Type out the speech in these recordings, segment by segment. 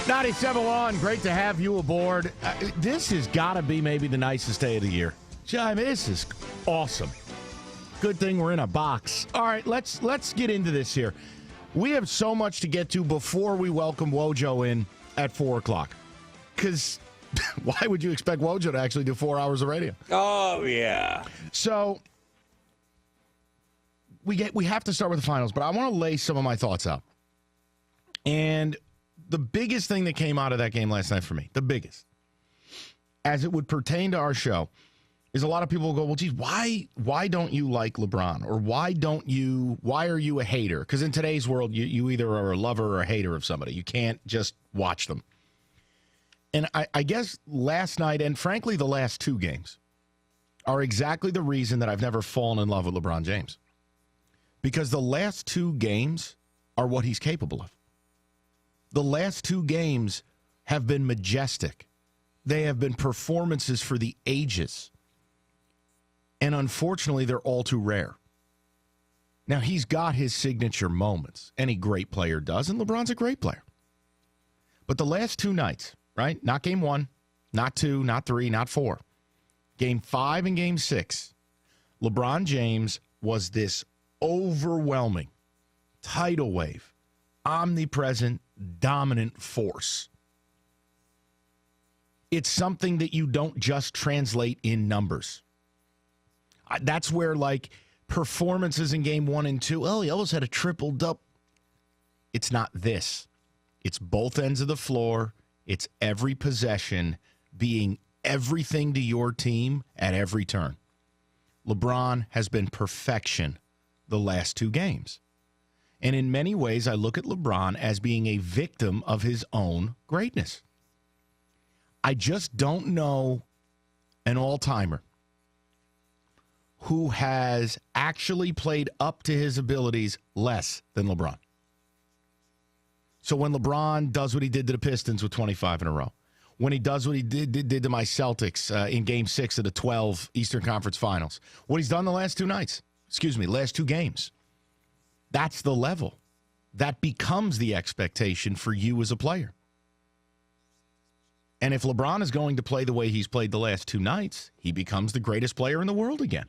97.1, great to have you aboard. This has got to be maybe the nicest day of the year. I mean, this is awesome. Good thing we're in a box. All right, let's get into this here. We have so much to get to before we welcome Wojo in at 4 o'clock. Because why would you expect Wojo to actually do 4 hours of radio? Oh, yeah. So we have to start with the finals, but I want to lay some of my thoughts out. And the biggest thing that came out of that game last night for me, the biggest, as it would pertain to our show, is a lot of people will go, well, geez, why don't you like LeBron? Or why are you a hater? Because in today's world, you either are a lover or a hater of somebody. You can't just watch them. And I guess last night, and frankly the last two games, are exactly the reason that I've never fallen in love with LeBron James. Because the last two games are what he's capable of. The last two games have been majestic. They have been performances for the ages. And unfortunately, they're all too rare. Now, he's got his signature moments. Any great player does, and LeBron's a great player. But the last two nights, right? Not game 1, not 2, not 3, not 4. Game 5 and game 6, LeBron James was this overwhelming, tidal wave, omnipresent, dominant force. It's something that you don't just translate in numbers. That's where, like, performances in game 1 and 2, oh, he almost had a triple-double. It's not this. It's both ends of the floor. It's every possession being everything to your team at every turn. LeBron has been perfection the last two games. And in many ways, I look at LeBron as being a victim of his own greatness. I just don't know an all-timer who has actually played up to his abilities less than LeBron. So when LeBron does what he did to the Pistons with 25 in a row, when he does what he did to my Celtics in Game 6 of the 12 Eastern Conference Finals, what he's done the last last two games, that's the level. That becomes the expectation for you as a player. And if LeBron is going to play the way he's played the last two nights, he becomes the greatest player in the world again.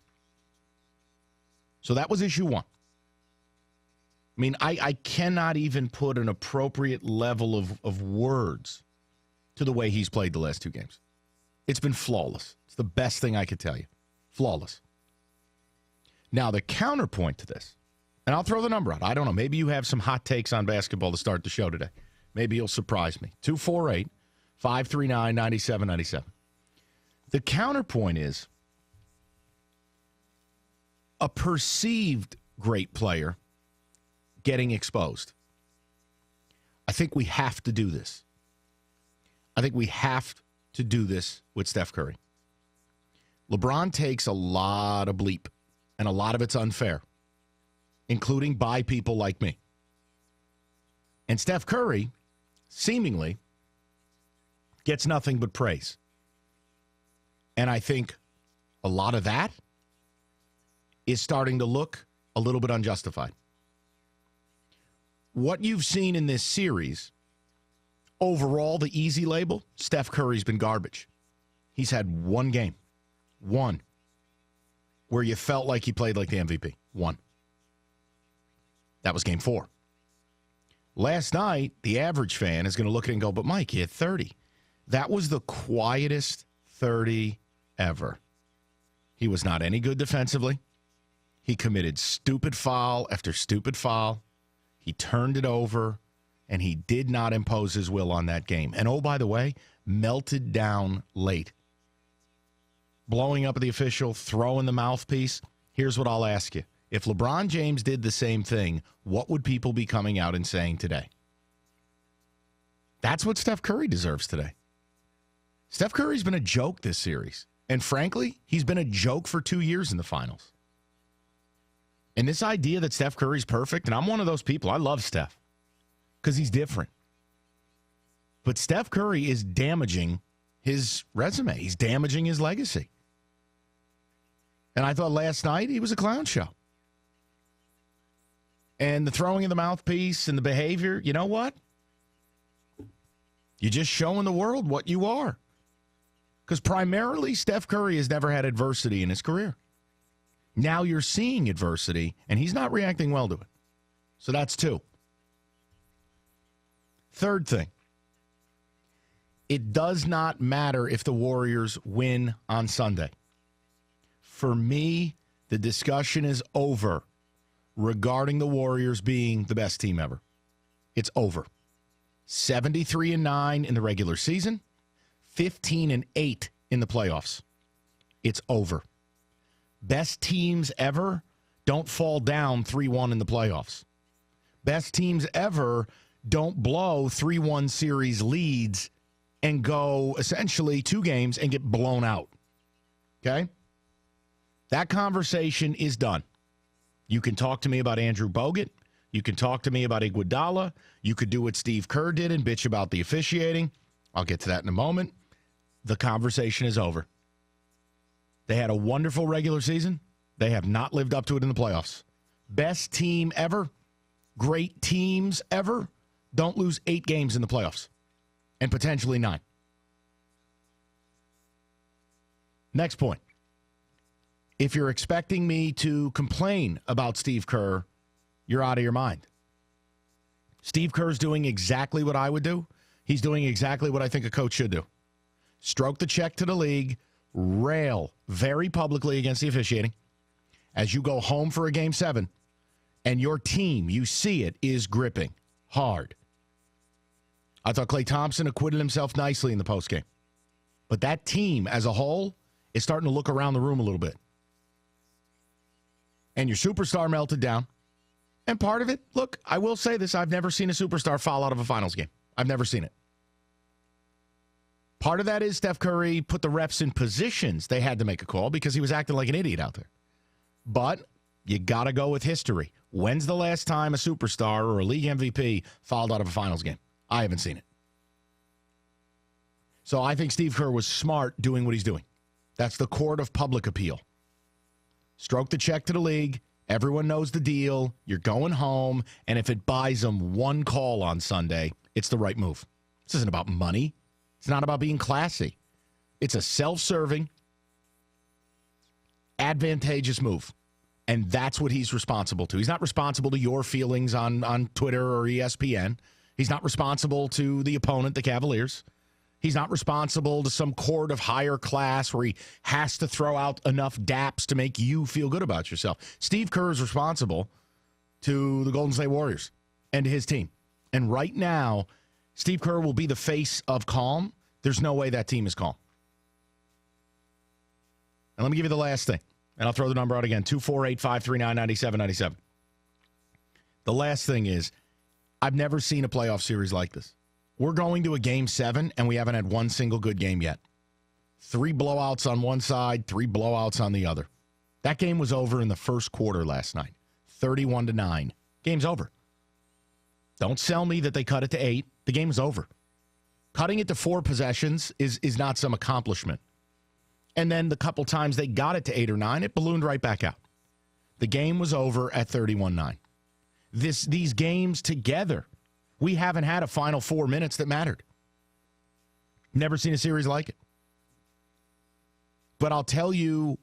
So that was issue 1. I mean, I cannot even put an appropriate level of words to the way he's played the last two games. It's been flawless. It's the best thing I could tell you. Flawless. Now, the counterpoint to this, and I'll throw the number out. I don't know. Maybe you have some hot takes on basketball to start the show today. Maybe you'll surprise me. 248-539-9797. The counterpoint is a perceived great player getting exposed. I think we have to do this. I think we have to do this with Steph Curry. LeBron takes a lot of bleep, and a lot of it's unfair, including by people like me. And Steph Curry, seemingly, gets nothing but praise. And I think a lot of that is starting to look a little bit unjustified. What you've seen in this series, overall, the easy label, Steph Curry's been garbage. He's had one game, where you felt like he played like the MVP. One. That was game 4. Last night, the average fan is going to look at it and go, but Mike, he had 30. That was the quietest 30 ever. He was not any good defensively. He committed stupid foul after stupid foul. He turned it over, and he did not impose his will on that game. And, oh, by the way, melted down late. Blowing up at the official, throwing the mouthpiece. Here's what I'll ask you. If LeBron James did the same thing, what would people be coming out and saying today? That's what Steph Curry deserves today. Steph Curry's been a joke this series. And frankly, he's been a joke for 2 years in the finals. And this idea that Steph Curry's perfect, and I'm one of those people. I love Steph because he's different. But Steph Curry is damaging his resume. He's damaging his legacy. And I thought last night he was a clown show. And the throwing of the mouthpiece and the behavior, you know what? You're just showing the world what you are. Because primarily, Steph Curry has never had adversity in his career. Now you're seeing adversity, and he's not reacting well to it. So that's two. Third thing, it does not matter if the Warriors win on Sunday. For me, the discussion is over regarding the Warriors being the best team ever. It's over. 73-9 in the regular season, 15-8 in the playoffs. It's over. Best teams ever don't fall down 3-1 in the playoffs. Best teams ever don't blow 3-1 series leads and go essentially 2 games and get blown out. Okay? That conversation is done. You can talk to me about Andrew Bogut. You can talk to me about Iguodala. You could do what Steve Kerr did and bitch about the officiating. I'll get to that in a moment. The conversation is over. They had a wonderful regular season. They have not lived up to it in the playoffs. Best team ever, great teams ever, don't lose 8 games in the playoffs and potentially 9. Next point. If you're expecting me to complain about Steve Kerr, you're out of your mind. Steve Kerr's doing exactly what I would do. He's doing exactly what I think a coach should do. Stroke the check to the league, rail very publicly against the officiating. As you go home for a Game 7, and your team, you see it, is gripping hard. I thought Klay Thompson acquitted himself nicely in the postgame. But that team as a whole is starting to look around the room a little bit. And your superstar melted down. And part of it, look, I will say this, I've never seen a superstar foul out of a finals game. I've never seen it. Part of that is Steph Curry put the refs in positions they had to make a call because he was acting like an idiot out there. But you got to go with history. When's the last time a superstar or a league MVP fouled out of a finals game? I haven't seen it. So I think Steve Kerr was smart doing what he's doing. That's the court of public appeal. Stroke the check to the league. Everyone knows the deal. You're going home. And if it buys them one call on Sunday, it's the right move. This isn't about money. It's not about being classy. It's a self-serving, advantageous move. And that's what he's responsible to. He's not responsible to your feelings on Twitter or ESPN. He's not responsible to the opponent, the Cavaliers. He's not responsible to some court of higher class where he has to throw out enough daps to make you feel good about yourself. Steve Kerr is responsible to the Golden State Warriors and to his team. And right now, Steve Kerr will be the face of calm. There's no way that team is calm. And let me give you the last thing. And I'll throw the number out again, 248-539-9797. The last thing is, I've never seen a playoff series like this. We're going to a Game 7, and we haven't had one single good game yet. 3 blowouts on one side, 3 blowouts on the other. That game was over in the first quarter last night, 31-9. Game's over. Don't sell me that they cut it to 8. The game is over. Cutting it to 4 possessions is not some accomplishment. And then the couple times they got it to 8 or 9, it ballooned right back out. The game was over at 31-9. These games together, we haven't had a final 4 minutes that mattered. Never seen a series like it. But I'll tell you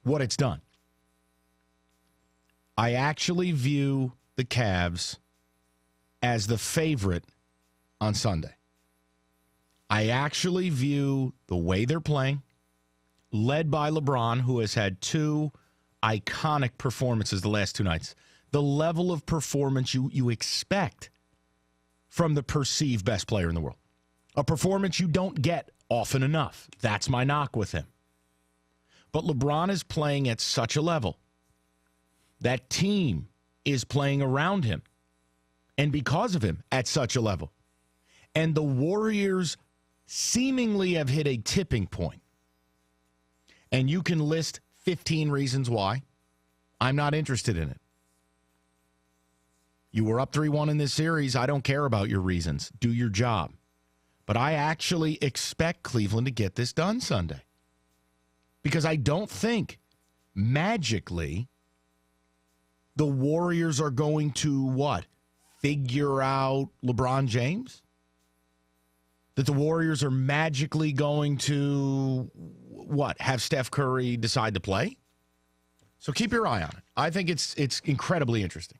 what it's done. I actually view the Cavs as the favorite on Sunday. I actually view the way they're playing, led by LeBron, who has had 2 iconic performances the last 2 nights. The level of performance you expect from the perceived best player in the world. A performance you don't get often enough. That's my knock with him. But LeBron is playing at such a level. That team is playing around him. And because of him, at such a level. And the Warriors seemingly have hit a tipping point. And you can list 15 reasons why. I'm not interested in it. You were up 3-1 in this series. I don't care about your reasons. Do your job. But I actually expect Cleveland to get this done Sunday. Because I don't think magically the Warriors are going to, what, figure out LeBron James? that the Warriors are magically going to, have Steph Curry decide to play? So keep your eye on it. I think it's incredibly interesting.